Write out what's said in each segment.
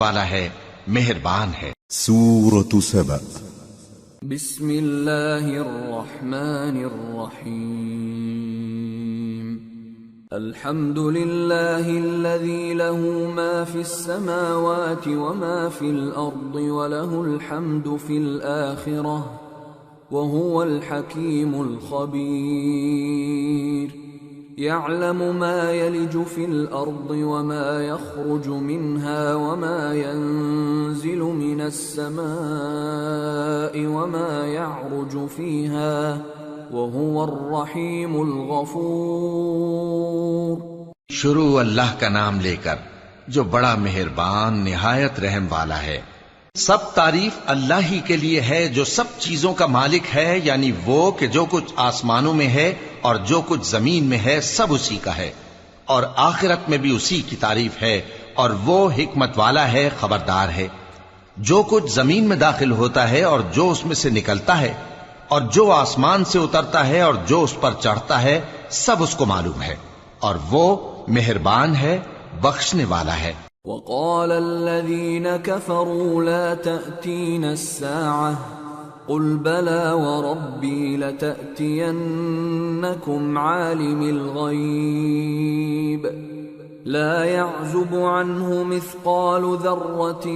والا ہے، مہربان ہے۔ سورة سبأ بسم اللہ الرحمن الرحیم الحمد للہ الذی له ما فی السماوات وما فی الارض وله الحمد فی الآخرة وهو الحکیم الخبیر يعلم ما يلج في الأرض وما يخرج منها وما ينزل من السماء وما يعرج فيها وهو الرحيم الغفور۔ شروع اللہ کا نام لے کر جو بڑا مہربان نہایت رحم والا ہے۔ سب تعریف اللہ ہی کے لیے ہے جو سب چیزوں کا مالک ہے، یعنی وہ کہ جو کچھ آسمانوں میں ہے اور جو کچھ زمین میں ہے سب اسی کا ہے، اور آخرت میں بھی اسی کی تعریف ہے، اور وہ حکمت والا ہے، خبردار ہے۔ جو کچھ زمین میں داخل ہوتا ہے اور جو اس میں سے نکلتا ہے، اور جو آسمان سے اترتا ہے اور جو اس پر چڑھتا ہے، سب اس کو معلوم ہے، اور وہ مہربان ہے، بخشنے والا ہے۔ وقال الذين كفروا لا تأتينا الساعة قل بلى وربي لتأتينكم عالم الغيب لا يعزب عنه مثقال ذرة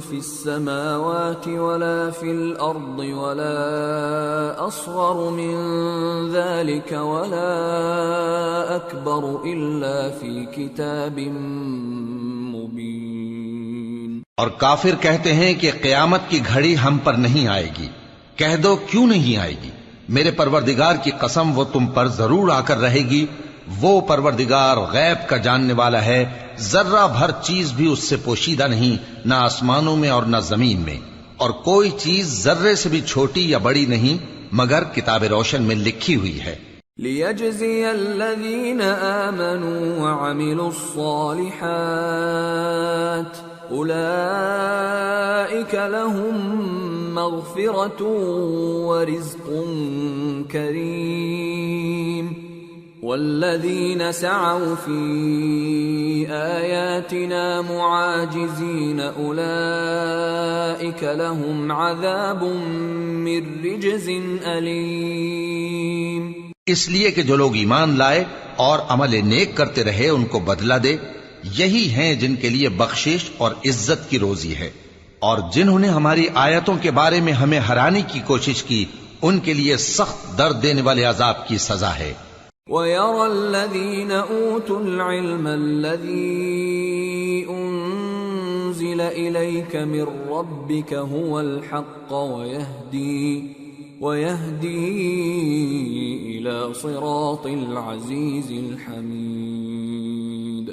في السماوات ولا في الأرض ولا أصغر من ذلك ولا أكبر إلا في كتاب مبين۔ اور کافر کہتے ہیں کہ قیامت کی گھڑی ہم پر نہیں آئے گی۔ کہہ دو کیوں نہیں آئے گی؟ میرے پروردگار کی قسم وہ تم پر ضرور آ کر رہے گی۔ وہ پروردگار غیب کا جاننے والا ہے، ذرہ بھر چیز بھی اس سے پوشیدہ نہیں، نہ آسمانوں میں اور نہ زمین میں، اور کوئی چیز ذرے سے بھی چھوٹی یا بڑی نہیں مگر کتاب روشن میں لکھی ہوئی ہے۔ لِيَجْزِيَ الَّذِينَ آمَنُوا وَعَمِلُوا الصَّالِحَاتِ أُولَئِكَ لَهُم مَّغْفِرَةٌ وَرِزْقٌ كَرِيمٌ وَالَّذِينَ سَعَوْا فِي آيَاتِنَا مُعَاجِزِينَ أُولَئِكَ لَهُمْ عَذَابٌ مِّن رِّجْزٍ أَلِيمٌ۔ اس لیے کہ جو لوگ ایمان لائے اور عمل نیک کرتے رہے ان کو بدلہ دے، یہی ہیں جن کے لیے بخشش اور عزت کی روزی ہے، اور جنہوں نے ہماری آیتوں کے بارے میں ہمیں ہرانے کی کوشش کی ان کے لیے سخت درد دینے والے عذاب کی سزا ہے۔ وَيَرَى الَّذِينَ أُوتُوا الْعِلْمَ الَّذِي أُنزِلَ إِلَيْكَ مِن رَّبِّكَ هُوَ الْحَقَّ وَيَهْدِي إِلَى صِرَاطِ الْعَزِيزِ الْحَمِيدِ۔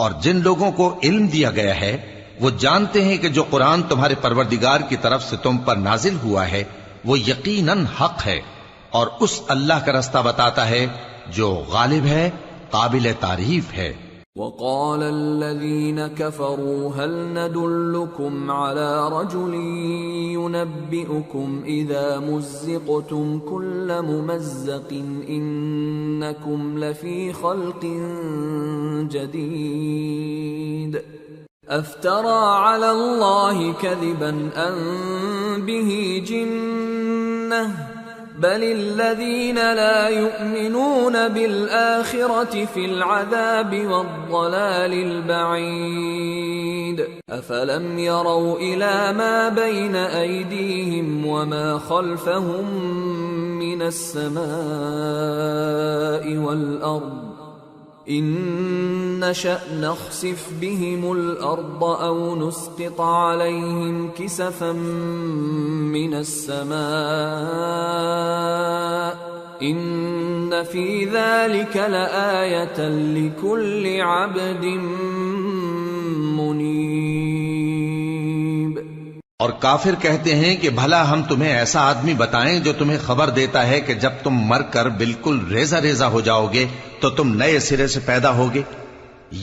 اور جن لوگوں کو علم دیا گیا ہے وہ جانتے ہیں کہ جو قرآن تمہارے پروردگار کی طرف سے تم پر نازل ہوا ہے وہ یقیناً حق ہے، اور اس اللہ کا رستہ بتاتا ہے جو غالب ہے، قابل تعریف ہے۔ وقال الذين كفروا هل ندلكم على رجل ينبئكم إذا مزقتم كل ممزق إنكم لفي خلق جديد أفترى على الله كذبا أم به جنة بل الذين لا يؤمنون بالآخرة في العذاب والضلال البعيد أفلم يروا إلى ما بين أيديهم وما خلفهم من السماء والأرض إن نشأ نخسف بهم الأرض أو نسقط عليهم كسفا من السماء إن في ذلك لآية لكل عبد منيب۔ اور کافر کہتے ہیں کہ بھلا ہم تمہیں ایسا آدمی بتائیں جو تمہیں خبر دیتا ہے کہ جب تم مر کر بالکل ریزہ ریزہ ہو جاؤ گے تو تم نئے سرے سے پیدا ہوگے،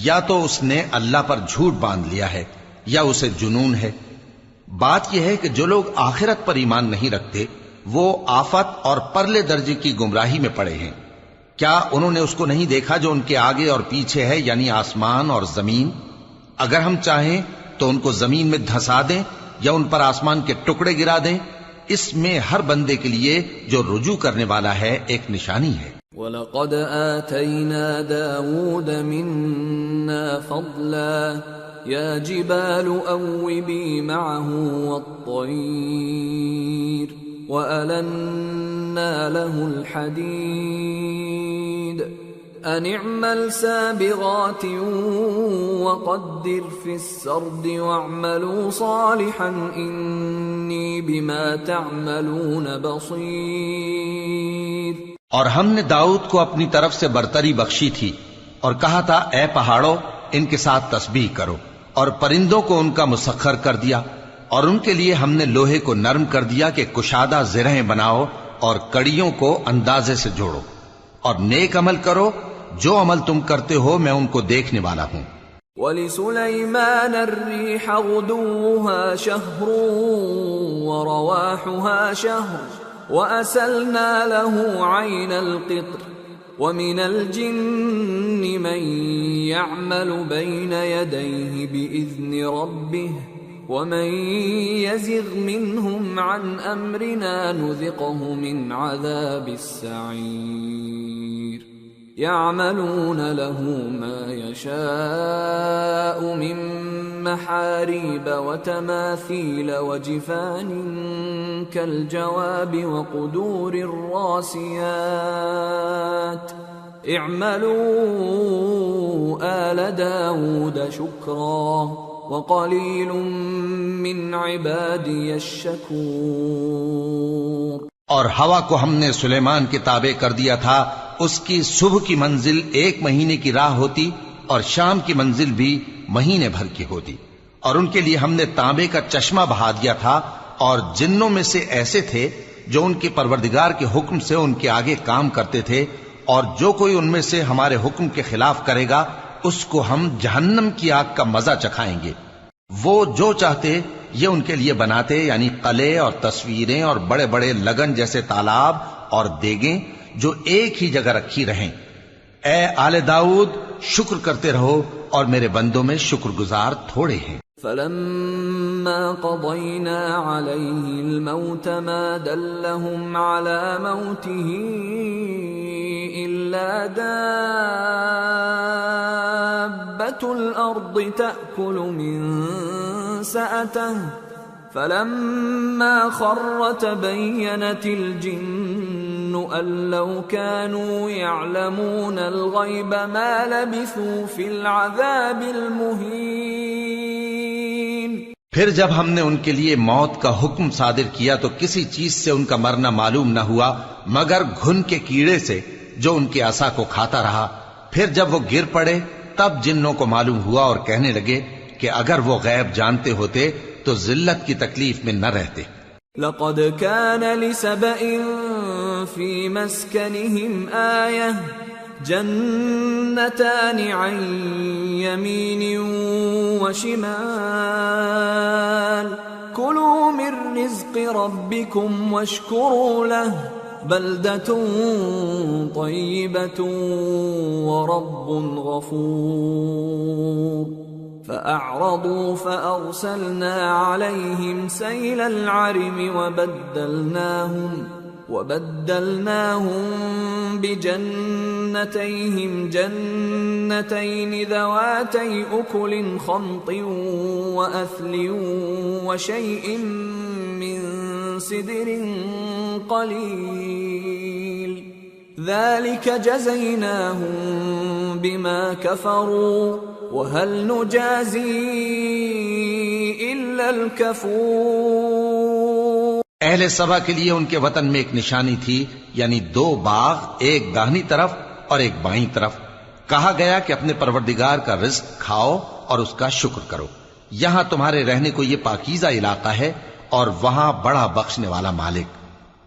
یا تو اس نے اللہ پر جھوٹ باندھ لیا ہے یا اسے جنون ہے۔ بات یہ ہے کہ جو لوگ آخرت پر ایمان نہیں رکھتے وہ آفت اور پرلے درجے کی گمراہی میں پڑے ہیں۔ کیا انہوں نے اس کو نہیں دیکھا جو ان کے آگے اور پیچھے ہے، یعنی آسمان اور زمین؟ اگر ہم چاہیں تو ان کو زمین میں دھسا دیں یا ان پر آسمان کے ٹکڑے گرا دیں، اس میں ہر بندے کے لیے جو رجوع کرنے والا ہے ایک نشانی ہے۔ وَلَقَدْ آتَيْنَا دَاوُودَ مِنَّا فَضْلًا يَا جِبَالُ أَوِّبِي مَعَهُ وَالطَّيْرَ وَأَلَنَّا لَهُ الْحَدِيدَ أَنِ اعْمَلْ سَابِغَاتٍ وَقَدِّرْ فِي السَّرْدِ وَاعْمَلُوا صَالِحًا إِنِّي بِمَا تَعْمَلُونَ بَصِيرٌ۔ اور ہم نے داؤد کو اپنی طرف سے برتری بخشی تھی اور کہا تھا اے پہاڑوں ان کے ساتھ تسبیح کرو، اور پرندوں کو ان کا مسخر کر دیا، اور ان کے لیے ہم نے لوہے کو نرم کر دیا کہ کشادہ زرہیں بناؤ اور کڑیوں کو اندازے سے جوڑو، اور نیک عمل کرو، جو عمل تم کرتے ہو میں ان کو دیکھنے والا ہوں۔ وَلِسُلَيْمَانَ الرِّيحَ غُدُوُّهَا شَهْرٌ وَرَوَاحُهَا شَهْرٌ وَأَسَلْنَا لَهُ عَيْنَ الْقِطْرِ وَمِنَ الْجِنِّ مَن يَعْمَلُ بَيْنَ يَدَيْهِ بِإِذْنِ رَبِّهِ وَمَن يَزِغْ مِنْهُمْ عَنْ أَمْرِنَا نُذِقْهُ مِنْ عَذَابِ السَّعِيرِ يَعْمَلُونَ لَهُ مَا يَشَاءُ مِن مَّحَارِيبَ وَتَمَاثِيلَ وَجِفَانٍ كَالْجَوَابِ وَقُدُورٍ رَّاسِيَاتٍ اعْمَلُوا آلَ دَاوُودَ شُكْرًا وَقَلِيلٌ مِّنْ عِبَادِيَ الشَّكُورُ۔ اور ہوا کو ہم نے سلیمان کے تابع کر دیا تھا، اس کی صبح کی منزل 1 مہینے کی راہ ہوتی اور شام کی منزل بھی مہینے بھر کی ہوتی، اور ان کے لیے ہم نے تانبے کا چشمہ بہا دیا تھا، اور جنوں میں سے ایسے تھے جو ان کے پروردگار کے حکم سے ان کے آگے کام کرتے تھے، اور جو کوئی ان میں سے ہمارے حکم کے خلاف کرے گا اس کو ہم جہنم کی آگ کا مزہ چکھائیں گے۔ وہ جو چاہتے یہ ان کے لیے بناتے، یعنی قلعے اور تصویریں اور بڑے بڑے لگن جیسے تالاب اور دیگیں جو ایک ہی جگہ رکھی رہیں۔ اے آل داؤد شکر کرتے رہو، اور میرے بندوں میں شکر گزار تھوڑے ہیں۔ فَلَمَّا قَضَيْنَا عَلَيْهِ الْمَوْتَ مَا دَلَّهُمْ عَلَى مَوْتِهِ إِلَّا دَابَّةُ الْأَرْضِ تَأْكُلُ مِنْ سَأَتَهُ فَلَمَّا خَرَّ تَبَيَّنَتِ الْجِنُّ أَن لَّوْ كَانُوا يَعْلَمُونَ الْغَيْبَ مَا لَبِثُوا فِي الْعَذَابِ الْمُهِينِ۔ پھر جب ہم نے ان کے لیے موت کا حکم صادر کیا تو کسی چیز سے ان کا مرنا معلوم نہ ہوا مگر گھن کے کیڑے سے جو ان کے عصا کو کھاتا رہا۔ پھر جب وہ گر پڑے تب جنوں کو معلوم ہوا اور کہنے لگے کہ اگر وہ غیب جانتے ہوتے تو ذلت کی تکلیف میں نہ رہتے۔ لَقَدْ كَانَ لِسَبَإٍ فِي مَسْكَنِهِمْ آيَةٌ جَنَّتَانِ عَنْ يَمِينٍ وَشِمَالٍ كُلُوا مِن رِّزْقِ رَبِّكُمْ وَاشْكُرُوا لَهُ بَلْدَةٌ طَيِّبَةٌ وَرَبٌّ غَفُورٌ۔ فَأَعْرَضُوا فَأَرْسَلْنَا عَلَيْهِمْ سَيْلَ الْعَرِمِ وَبَدَّلْنَاهُمْ بِجَنَّتَيْهِمْ جَنَّتَيْنِ ذَوَاتَيْ أُكُلٍ خَمْطٍ وَأَثْلٍ وَشَيْءٍ مِّن سِدْرٍ قَلِيلٍ ذَلِكَ جَزَيْنَاهُمْ بِمَا كَفَرُوا وَهَلْ نُجَازِي إِلَّا الْكَفُورَ۔ اہل سبا کے لیے ان کے وطن میں ایک نشانی تھی، یعنی 2 باغ، ایک داہنی طرف اور ایک بائیں طرف۔ کہا گیا کہ اپنے پروردگار کا رزق کھاؤ اور اس کا شکر کرو، یہاں تمہارے رہنے کو یہ پاکیزہ علاقہ ہے اور وہاں بڑا بخشنے والا مالک۔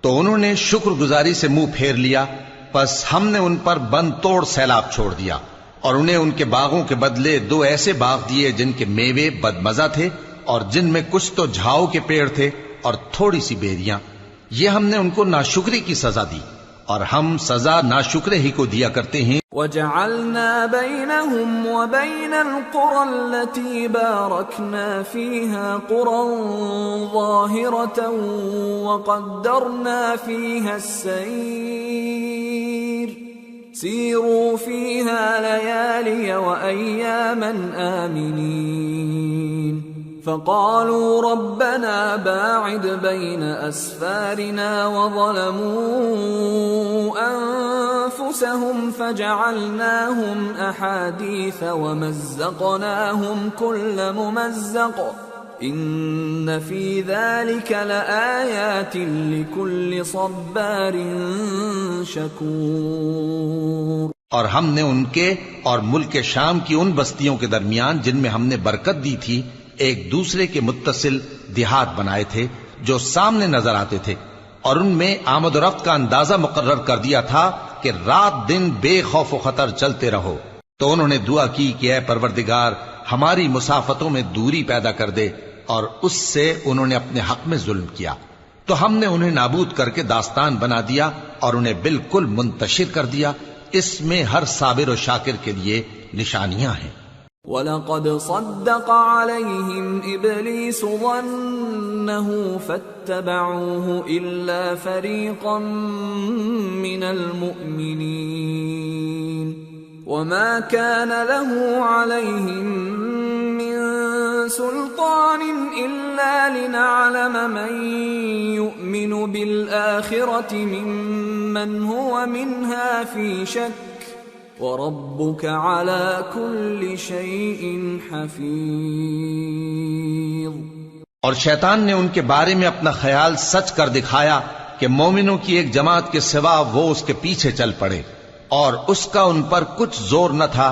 تو انہوں نے شکر گزاری سے منہ پھیر لیا، پس ہم نے ان پر بند توڑ سیلاب چھوڑ دیا، اور انہیں ان کے باغوں کے بدلے 2 ایسے باغ دیے جن کے میوے بدمزہ تھے اور جن میں کچھ تو جھاؤ کے پیڑ تھے اور تھوڑی سی بیریاں۔ یہ ہم نے ان کو ناشکری کی سزا دی، اور ہم سزا ناشکرے ہی کو دیا کرتے ہیں۔ وَجَعَلْنَا بَيْنَهُمْ وَبَيْنَ الْقُرَى الَّتِي بَارَكْنَا فِيهَا قُرًى ظَاهِرَةً وَقَدَّرْنَا فِيهَا السَّيْرَ سِيرُوا فِيهَا لَيَالِيَ وَأَيَّامًا آمِنِينَ فقالوا ربنا باعد بين أسفارنا وظلموا أنفسهم فجعلناهم أحاديث ومزقناهم كل ممزق إن في ذلك لآيات لكل صبار شكور۔ اور ہم نے ان کے اور ملک شام کی ان بستیوں کے درمیان جن میں ہم نے برکت دی تھی ایک دوسرے کے متصل دیہات بنائے تھے جو سامنے نظر آتے تھے، اور ان میں آمد و رفت کا اندازہ مقرر کر دیا تھا کہ رات دن بے خوف و خطر چلتے رہو۔ تو انہوں نے دعا کی کہ اے پروردگار ہماری مسافتوں میں دوری پیدا کر دے، اور اس سے انہوں نے اپنے حق میں ظلم کیا، تو ہم نے انہیں نابود کر کے داستان بنا دیا اور انہیں بالکل منتشر کر دیا۔ اس میں ہر صابر و شاکر کے لیے نشانیاں ہیں۔ وَلَقَدْ صَدَّقَ عَلَيْهِمْ إِبْلِيسُ ظَنَّهُ فَاتَّبَعُوهُ إِلَّا فَرِيقًا مِّنَ الْمُؤْمِنِينَ وَمَا كَانَ لَهُ عَلَيْهِمْ مِّن سُلْطَانٍ إِلَّا لِنَعْلَمَ مَن يُؤْمِنُ بِالْآخِرَةِ مِمَّنْ هُوَ مِنْهَا فِي شَكٍّ وَرَبُّكَ عَلَى كُلِّ شَيْءٍ حَفِيظٌ۔ اور شیطان نے ان کے بارے میں اپنا خیال سچ کر دکھایا کہ مومنوں کی ایک جماعت کے سوا وہ اس کے پیچھے چل پڑے، اور اس کا ان پر کچھ زور نہ تھا،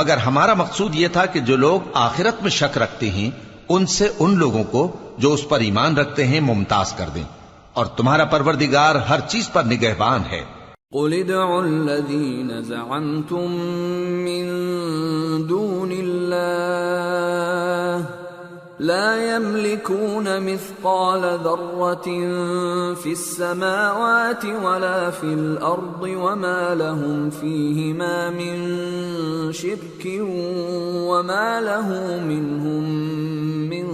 مگر ہمارا مقصود یہ تھا کہ جو لوگ آخرت میں شک رکھتے ہیں ان سے ان لوگوں کو جو اس پر ایمان رکھتے ہیں ممتاز کر دیں، اور تمہارا پروردگار ہر چیز پر نگہبان ہے۔ قُلِ ادْعُوا الَّذِينَ زَعَمْتُم مِّن دُونِ اللَّهِ لَا يَمْلِكُونَ مِثْقَالَ ذَرَّةٍ فِي السَّمَاوَاتِ وَلَا فِي الْأَرْضِ وَمَا لَهُمْ فِيهِمَا مِن شِرْكٍ وَمَا لَهُ مِنْهُم مِّن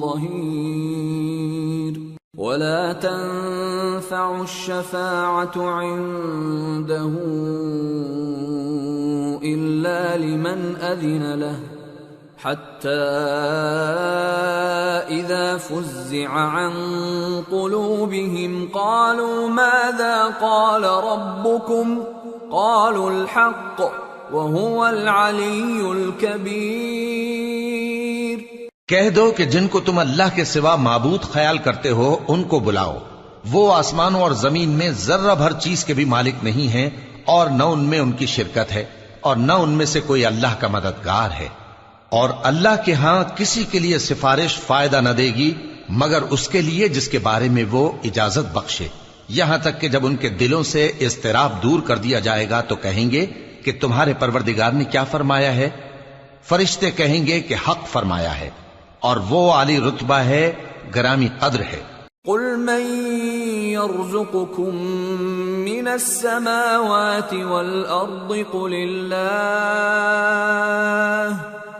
ظَهِيرٍ وَلَا تَنفَعُ الشَّفَاعَةُ عِندَهُ إِلَّا لِمَنْ أَذِنَ لَهُ حَتَّى إِذَا فُزِّعَ عَن قُلُوبِهِمْ قَالُوا مَاذَا قَالَ رَبُّكُمْ قَالُوا الْحَقَّ وَهُوَ الْعَلِيُّ الْكَبِيرُ۔ کہہ دو کہ جن کو تم اللہ کے سوا معبود خیال کرتے ہو ان کو بلاؤ، وہ آسمانوں اور زمین میں ذرہ بھر چیز کے بھی مالک نہیں ہیں، اور نہ ان میں ان کی شرکت ہے، اور نہ ان میں سے کوئی اللہ کا مددگار ہے، اور اللہ کے ہاں کسی کے لیے سفارش فائدہ نہ دے گی مگر اس کے لیے جس کے بارے میں وہ اجازت بخشے، یہاں تک کہ جب ان کے دلوں سے اضطراب دور کر دیا جائے گا تو کہیں گے کہ تمہارے پروردگار نے کیا فرمایا ہے؟ فرشتے کہیں گے کہ حق فرمایا ہے، اور وہ عالی رتبہ ہے، گرامی قدر ہے۔ قُلْ مَن يَرْزُقُكُم مِّنَ السَّمَاوَاتِ وَالْأَرْضِ قُلِ اللَّهُ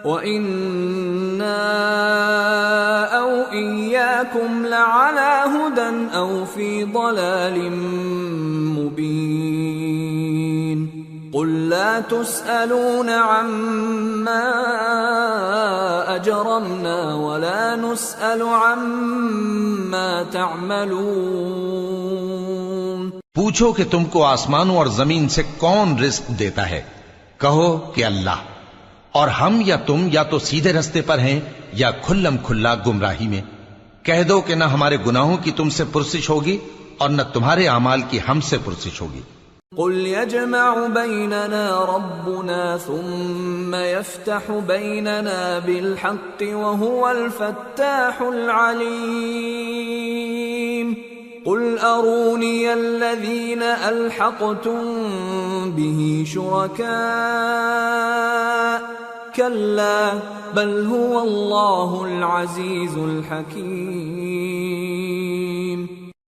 وَإِنَّا أَوْ إِيَّاكُمْ لَعَلَى هُدًى أَوْ فِي ضَلَالٍ مُّبِينٍ قُل لَّا تُسْأَلُونَ عَمَّا أَجْرَمْنَا وَلَا نُسْأَلُ عَمَّا تَعْمَلُونَ۔ پوچھو کہ تم کو آسمانوں اور زمین سے کون رزق دیتا ہے؟ کہو کہ اللہ، اور ہم یا تم یا تو سیدھے رستے پر ہیں یا کھلم کھلا گمراہی میں۔ کہہ دو کہ نہ ہمارے گناہوں کی تم سے پرسش ہوگی اور نہ تمہارے اعمال کی ہم سے پرسش ہوگی۔ قُلْ يَجْمَعُ بَيْنَنَا رَبُّنَا ثُمَّ يَفْتَحُ بَيْنَنَا بِالْحَقِّ وَهُوَ الْفَتَّاحُ الْعَلِيمُ قُلْ أَرُونِيَ الَّذِينَ أَلْحَقْتُم بِهِ شُرَكَاءَ كَلَّا بَلْ هُوَ اللَّهُ الْعَزِيزُ الْحَكِيمُ۔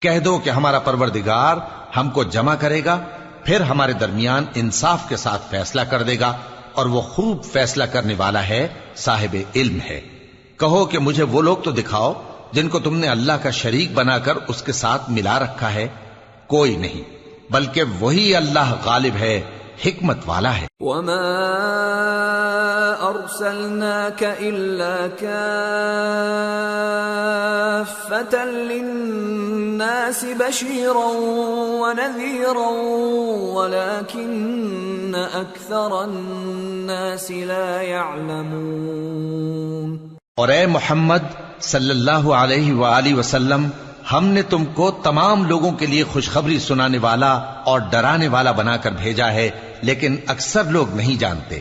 کہہ دو کہ ہمارا پروردگار ہم کو جمع کرے گا پھر ہمارے درمیان انصاف کے ساتھ فیصلہ کر دے گا، اور وہ خوب فیصلہ کرنے والا ہے، صاحب علم ہے۔ کہو کہ مجھے وہ لوگ تو دکھاؤ جن کو تم نے اللہ کا شریک بنا کر اس کے ساتھ ملا رکھا ہے۔ کوئی نہیں، بلکہ وہی اللہ غالب ہے، حکمت والا ہے۔ وما ارسلناك الا كافة للناس بشيرا ونذيرا ولكن اكثر الناس لا يعلمون۔ اور اے محمد صلی اللہ علیہ وآلہ وسلم، ہم نے تم کو تمام لوگوں کے لیے خوشخبری سنانے والا اور ڈرانے والا بنا کر بھیجا ہے، لیکن اکثر لوگ نہیں جانتے۔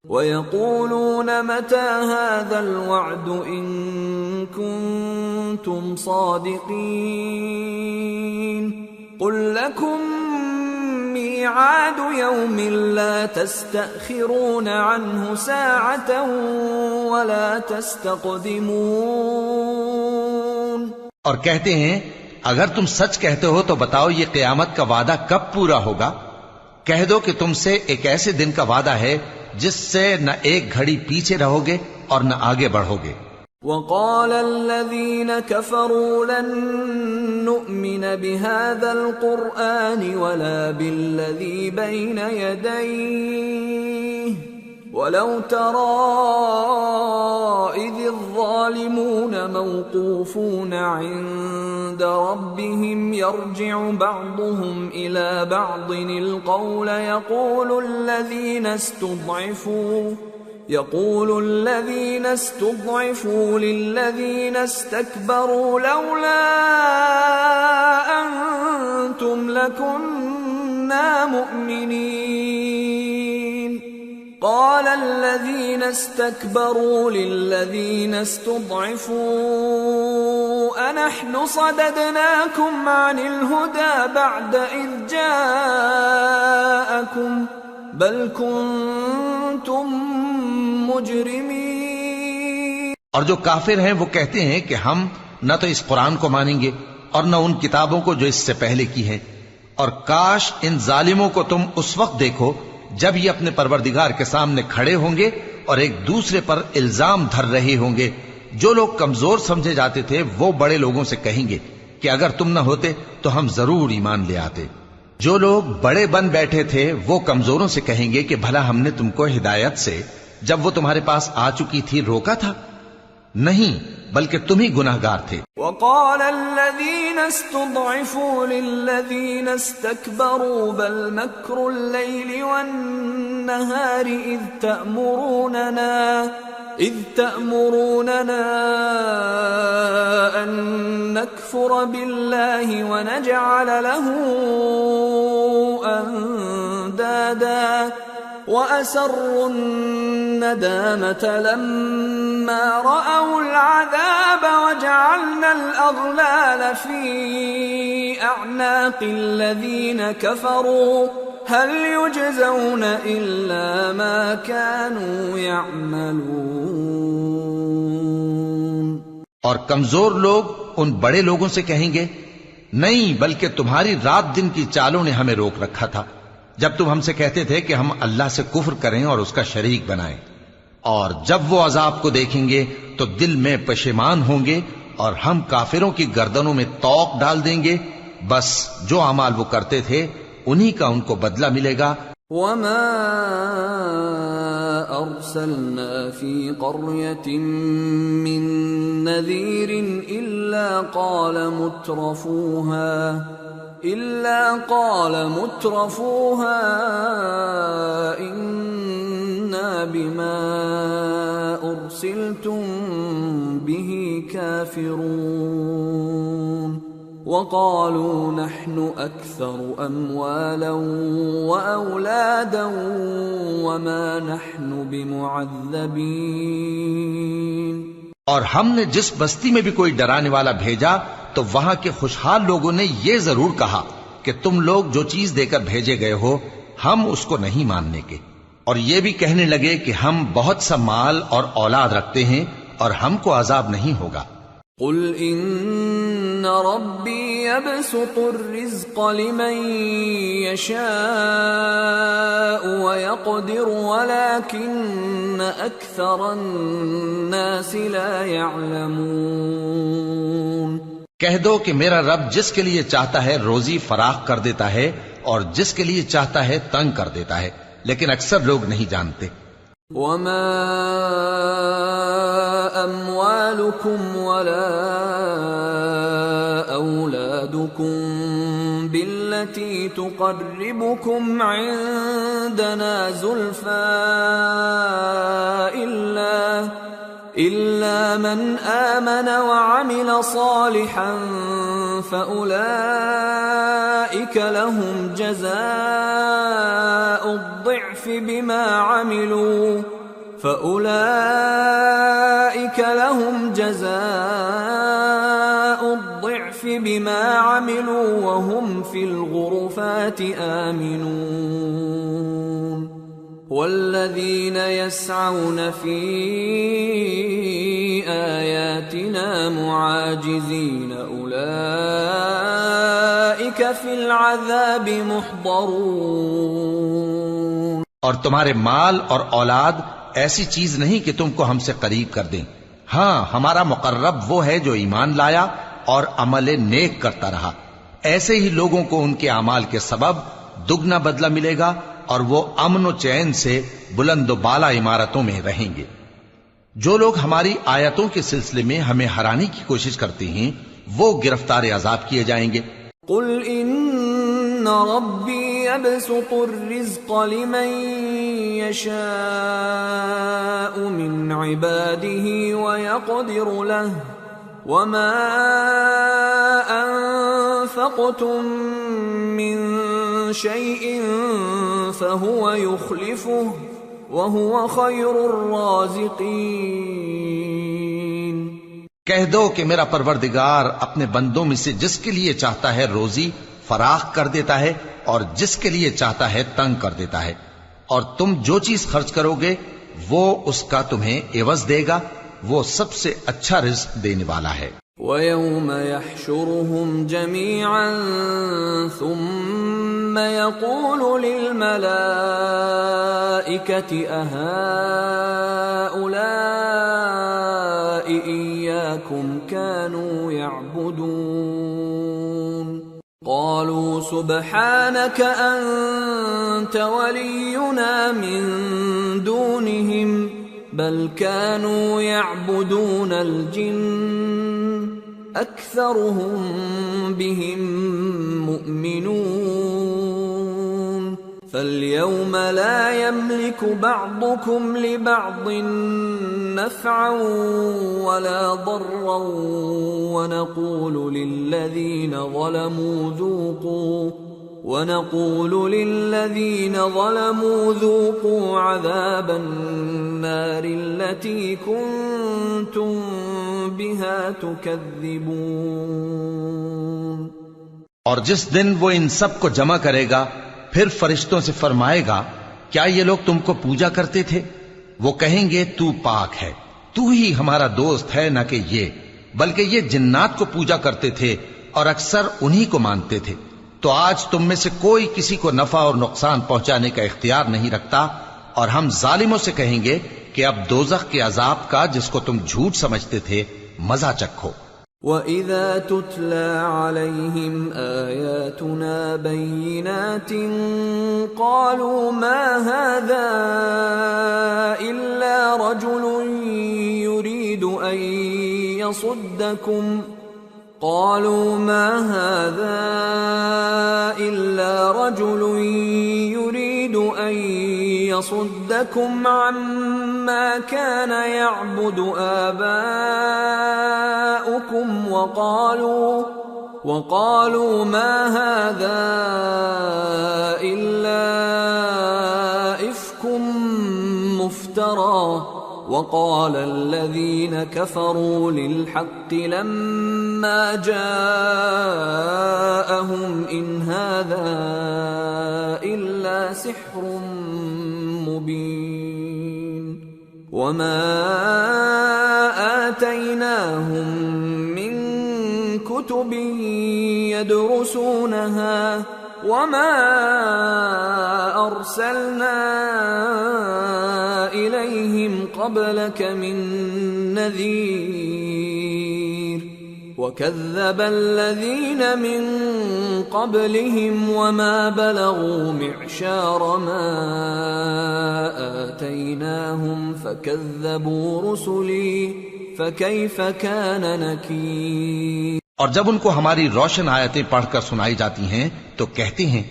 وَيَقُولُونَ مَتَى هَذَا الْوَعْدُ إِن كُنتُمْ صَادِقِينَ قُل لَّكُم مِّيعَادُ يَوْمٍ لَّا تَسْتَأْخِرُونَ عَنْهُ سَاعَةً وَلَا تَسْتَقْدِمُونَ۔ اور کہتے ہیں اگر تم سچ کہتے ہو تو بتاؤ یہ قیامت کا وعدہ کب پورا ہوگا؟ کہہ دو کہ تم سے ایک ایسے دن کا وعدہ ہے جس سے نہ ایک گھڑی پیچھے رہو گے اور نہ آگے بڑھو گے۔ وقال الذين كفروا لن نؤمن بهذا القرآن ولا بالذي بين يديه ولو ترى إذ الظالمون موقوفون عند ربهم يرجع بعضهم إلى بعض القول يقول الذين استضعفوا للذين استكبروا لولا أنتم لكنا مؤمنين قال الذين استكبروا للذين استضعفوا أنحن صددناكم عن الهدى بعد إذ جاءكم بل كنتم مجرمین۔ اور جو کافر ہیں وہ کہتے ہیں کہ ہم نہ تو اس قرآن کو مانیں گے اور نہ ان کتابوں کو جو اس سے پہلے کی ہیں، اور کاش ان ظالموں کو تم اس وقت دیکھو جب یہ اپنے پروردگار کے سامنے کھڑے ہوں گے اور ایک دوسرے پر الزام دھر رہے ہوں گے۔ جو لوگ کمزور سمجھے جاتے تھے وہ بڑے لوگوں سے کہیں گے کہ اگر تم نہ ہوتے تو ہم ضرور ایمان لے آتے۔ جو لوگ بڑے بن بیٹھے تھے وہ کمزوروں سے کہیں گے کہ بھلا ہم نے تم کو ہدایت سے جب وہ تمہارے پاس آ چکی تھی روکا تھا؟ نہیں، بلکہ تم ہی گناہگار تھے۔ وقال الذين استضعفوا للذين استكبروا بل مكر الليل والنهار إذ تأمروننا أن نكفر بالله ونجعل له أندادا وَأَسَرُّوا النَّدَامَةَ لَمَّا رَأَوُا الْعَذَابَ وَجَعَلْنَا الْأَغْلَالَ فِي أَعْنَاقِ الَّذِينَ كَفَرُوا هَلْ يُجْزَوْنَ إِلَّا مَا كَانُوا يَعْمَلُونَ۔ اور کمزور لوگ ان بڑے لوگوں سے کہیں گے نہیں، بلکہ تمہاری رات دن کی چالوں نے ہمیں روک رکھا تھا جب تم ہم سے کہتے تھے کہ ہم اللہ سے کفر کریں اور اس کا شریک بنائیں، اور جب وہ عذاب کو دیکھیں گے تو دل میں پشیمان ہوں گے اور ہم کافروں کی گردنوں میں طوق ڈال دیں گے۔ بس جو اعمال وہ کرتے تھے انہی کا ان کو بدلہ ملے گا۔ وما ارسلنا في قرية من نذير إلا قال مترفوها إنا بما أرسلتم به كافرون وقالوا نحن أكثر أموالا وأولادا وما نحن بمعذبين۔ اور ہم نے جس بستی میں بھی کوئی ڈرانے والا بھیجا تو وہاں کے خوشحال لوگوں نے یہ ضرور کہا کہ تم لوگ جو چیز دے کر بھیجے گئے ہو ہم اس کو نہیں ماننے کے، اور یہ بھی کہنے لگے کہ ہم بہت سا مال اور اولاد رکھتے ہیں اور ہم کو عذاب نہیں ہوگا۔ قل ان ربی یبسط الرزق لمن یشاء ویقدر ولکن اکثر الناس لا یعلمون، کہہ دو کہ میرا رب جس کے لیے چاہتا ہے روزی فراخ کر دیتا ہے اور جس کے لیے چاہتا ہے تنگ کر دیتا ہے، لیکن اکثر لوگ نہیں جانتے۔ وما اموالكم ولا اولادكم بالتي تقربكم عندنا زلفى إلا من آمن وعمل صالحا فأولئك لهم جزاء الضعف بما عملوا وهم في الغرفات آمنون والذين يسعون في آياتنا معاجزين أولئك في العذاب محضرون۔ اور تمہارے مال اور اولاد ایسی چیز نہیں کہ تم کو ہم سے قریب کر دیں، ہاں ہمارا مقرب وہ ہے جو ایمان لایا اور عمل نیک کرتا رہا، ایسے ہی لوگوں کو ان کے اعمال کے سبب دگنا بدلہ ملے گا اور وہ امن و چین سے بلند و بالا عمارتوں میں رہیں گے۔ جو لوگ ہماری آیتوں کے سلسلے میں ہمیں ہرانے کی کوشش کرتے ہیں وہ گرفتار عذاب کیے جائیں گے۔ قل ان ربی یبسط الرزق لمن یشاء من عباده ویقدر له وما انفقتم من شيء فهو يخلفه وهو خير الرازقين۔ کہہ دو کہ میرا پروردگار اپنے بندوں میں سے جس کے لیے چاہتا ہے روزی فراخ کر دیتا ہے اور جس کے لیے چاہتا ہے تنگ کر دیتا ہے، اور تم جو چیز خرچ کرو گے وہ اس کا تمہیں عوض دے گا، وہ سب سے اچھا رزق دینے والا ہے۔ وَيَوْمَ يَحْشُرُهُمْ جَمِيعًا ثُمَّ يَقُولُ لِلْمَلَائِكَةِ أَهَؤُلَاءِ إِيَّاكُمْ كَانُوا يَعْبُدُونَ قَالُوا سُبْحَانَكَ أَنْتَ وَلِيُّنَا مِنْ دُونِهِمْ بل كانوا يعبدون الجن اكثرهم بهم مؤمنون فاليوم لا يملك بعضكم لبعض نفعا ولا ضرا ونقول للذين ظلموا ذوقوا عذاب النار التي كنتم بها تكذبون۔ اور جس دن وہ ان سب کو جمع کرے گا پھر فرشتوں سے فرمائے گا کیا یہ لوگ تم کو پوجا کرتے تھے؟ وہ کہیں گے تو پاک ہے، تو ہی ہمارا دوست ہے، نہ کہ یہ، بلکہ یہ جنات کو پوجا کرتے تھے اور اکثر انہی کو مانتے تھے۔ تو آج تم میں سے کوئی کسی کو نفع اور نقصان پہنچانے کا اختیار نہیں رکھتا، اور ہم ظالموں سے کہیں گے کہ اب دوزخ کے عذاب کا جس کو تم جھوٹ سمجھتے تھے مزہ چکھو۔ وَإِذَا تُتْلَى عَلَيْهِمْ آيَاتُنَا بَيِّنَاتٍ قَالُوا مَا هَذَا إِلَّا رَجُلٌ يُرِيدُ أَن يَصُدَّكُمْ عَمَّا كَانَ يَعْبُدُ آبَاؤُكُمْ وَقَالُوا مَا هَذَا إِلَّا إِفْكٌ مُفْتَرًى وقال الذين كفروا للحق لما جاءهم إن هذا إلا سحر مبين۔ وما آتيناهم من كتب يدرسونها وما أرسلنا إليهم قبلك من نذير وكذب الذين من قبلهم وما بلغوا معشار ما آتيناهم فكذبوا رسلي فكيف كان نكير۔ اور جب ان کو ہماری روشن آیتیں پڑھ کر سنائی جاتی ہیں تو کہتے ہیں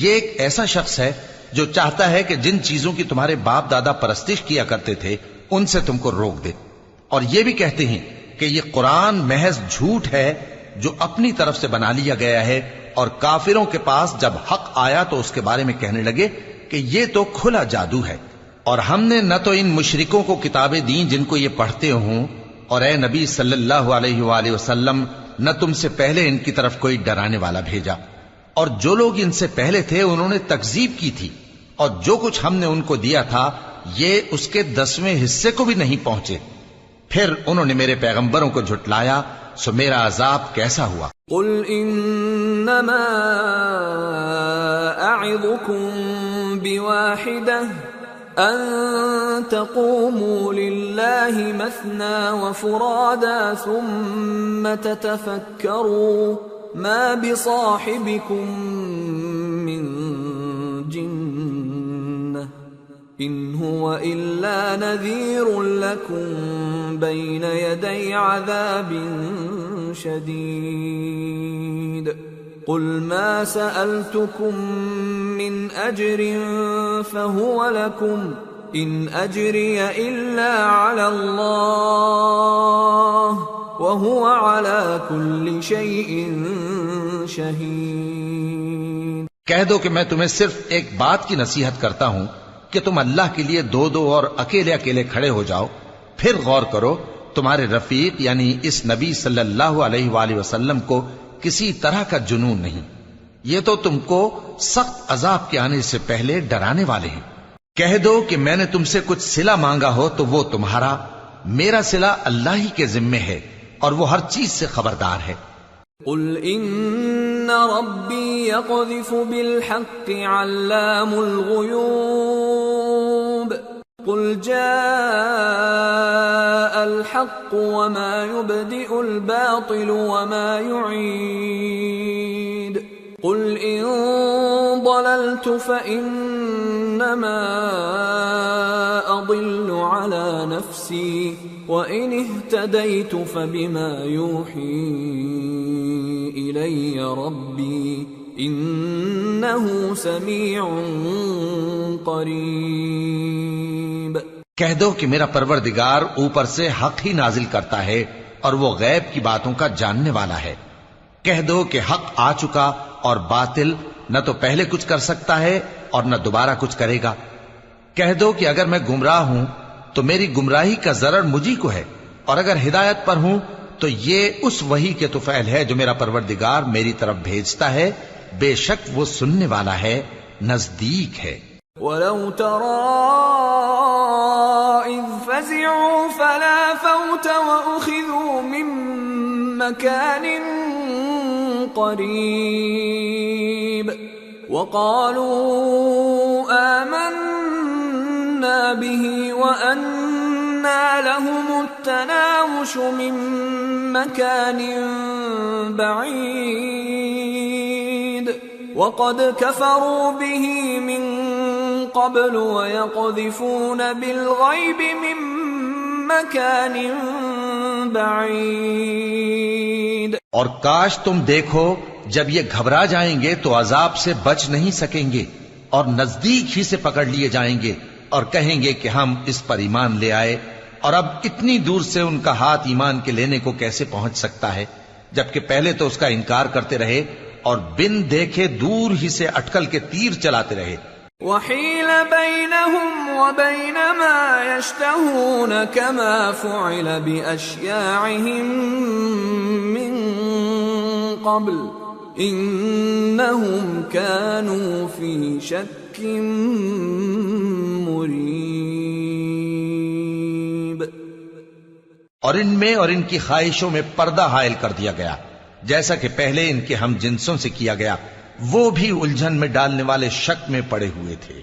یہ ایک ایسا شخص ہے جو چاہتا ہے کہ جن چیزوں کی تمہارے باپ دادا پرستش کیا کرتے تھے ان سے تم کو روک دے، اور یہ بھی کہتے ہیں کہ یہ قرآن محض جھوٹ ہے جو اپنی طرف سے بنا لیا گیا ہے، اور کافروں کے پاس جب حق آیا تو اس کے بارے میں کہنے لگے کہ یہ تو کھلا جادو ہے۔ اور ہم نے نہ تو ان مشرکوں کو کتابیں دیں جن کو یہ پڑھتے ہوں، اور اے نبی صلی اللہ علیہ وآلہ وسلم نہ تم سے پہلے ان کی طرف کوئی ڈرانے والا بھیجا، اور جو لوگ ان سے پہلے تھے انہوں نے تکذیب کی تھی، اور جو کچھ ہم نے ان کو دیا تھا یہ اس کے 10ویں حصے کو بھی نہیں پہنچے۔ پھر انہوں نے میرے پیغمبروں کو جھٹلایا، سو میرا عذاب کیسا ہوا۔ قل انما اعظكم بواحدة ان تقوموا لله مثنى وفرادا ثم تتفكروا ما بصاحبكم من جنة ان هو الا نذير لكم بين يدي عذاب شديد قل ما سألتكم من أجر فهو لكم إن أجري إلا على الله وهو على كل شيء شهيد۔ کہہ دو کہ میں تمہیں صرف ایک بات کی نصیحت کرتا ہوں کہ تم اللہ کے لیے دو دو اور اکیلے اکیلے کھڑے ہو جاؤ، پھر غور کرو تمہارے رفیق یعنی اس نبی صلی اللہ علیہ وآلہ وسلم کو کسی طرح کا جنون نہیں، یہ تو تم کو سخت عذاب کے آنے سے پہلے ڈرانے والے ہیں۔ کہہ دو کہ میں نے تم سے کچھ صلہ مانگا ہو تو وہ تمہارا، میرا صلہ اللہ ہی کے ذمے ہے اور وہ ہر چیز سے خبردار ہے۔ قل ان ربی یقذف بالحق علام الغیوب قل جاء الحق وما يبدئ الباطل وما يعيد قل إن ضللت فإنما أضل على نفسي وإن اهتديت فبما يوحي إلي ربي إنه سميع قریب۔ کہہ دو کہ میرا پروردگار اوپر سے حق ہی نازل کرتا ہے اور وہ غیب کی باتوں کا جاننے والا ہے۔ کہہ دو کہ حق آ چکا اور باطل نہ تو پہلے کچھ کر سکتا ہے اور نہ دوبارہ کچھ کرے گا۔ کہہ دو کہ اگر میں گمراہ ہوں تو میری گمراہی کا ضرر مجھی کو ہے، اور اگر ہدایت پر ہوں تو یہ اس وحی کے طفیل ہے جو میرا پروردگار میری طرف بھیجتا ہے، بے شک وہ سننے والا ہے، نزدیک ہے۔ وَلَوْ تَرَىٰ إِذْ فَزِعُوا فَلَا فَوْتَ وَأُخِذُوا مِن مَّكَانٍ قَرِيبٍ وَقَالُوا آمَنَّا بِهِ وَأَنَّىٰ لَهُمُ التَّنَاوُشُ مِن مَّكَانٍ بَعِيدٍ وَقَدْ كَفَرُوا بِهِ مِن قبل ويقذفون بالغيب من مكان بعيد۔ اور کاش تم دیکھو جب یہ گھبرا جائیں گے تو عذاب سے بچ نہیں سکیں گے اور نزدیک ہی سے پکڑ لیے جائیں گے اور کہیں گے کہ ہم اس پر ایمان لے آئے، اور اب اتنی دور سے ان کا ہاتھ ایمان کے لینے کو کیسے پہنچ سکتا ہے، جبکہ پہلے تو اس کا انکار کرتے رہے اور بن دیکھے دور ہی سے اٹکل کے تیر چلاتے رہے۔ وحيل بينهم وبين ما يشتهون كما فعل بأشياعهم من قبل إنهم كانوا في شك مريب۔ اور ان میں اور ان کی خواہشوں میں پردہ حائل کر دیا گیا، جیسا کہ پہلے ان کے ہم جنسوں سے کیا گیا، وہ بھی الجھن میں ڈالنے والے شک میں پڑے ہوئے تھے۔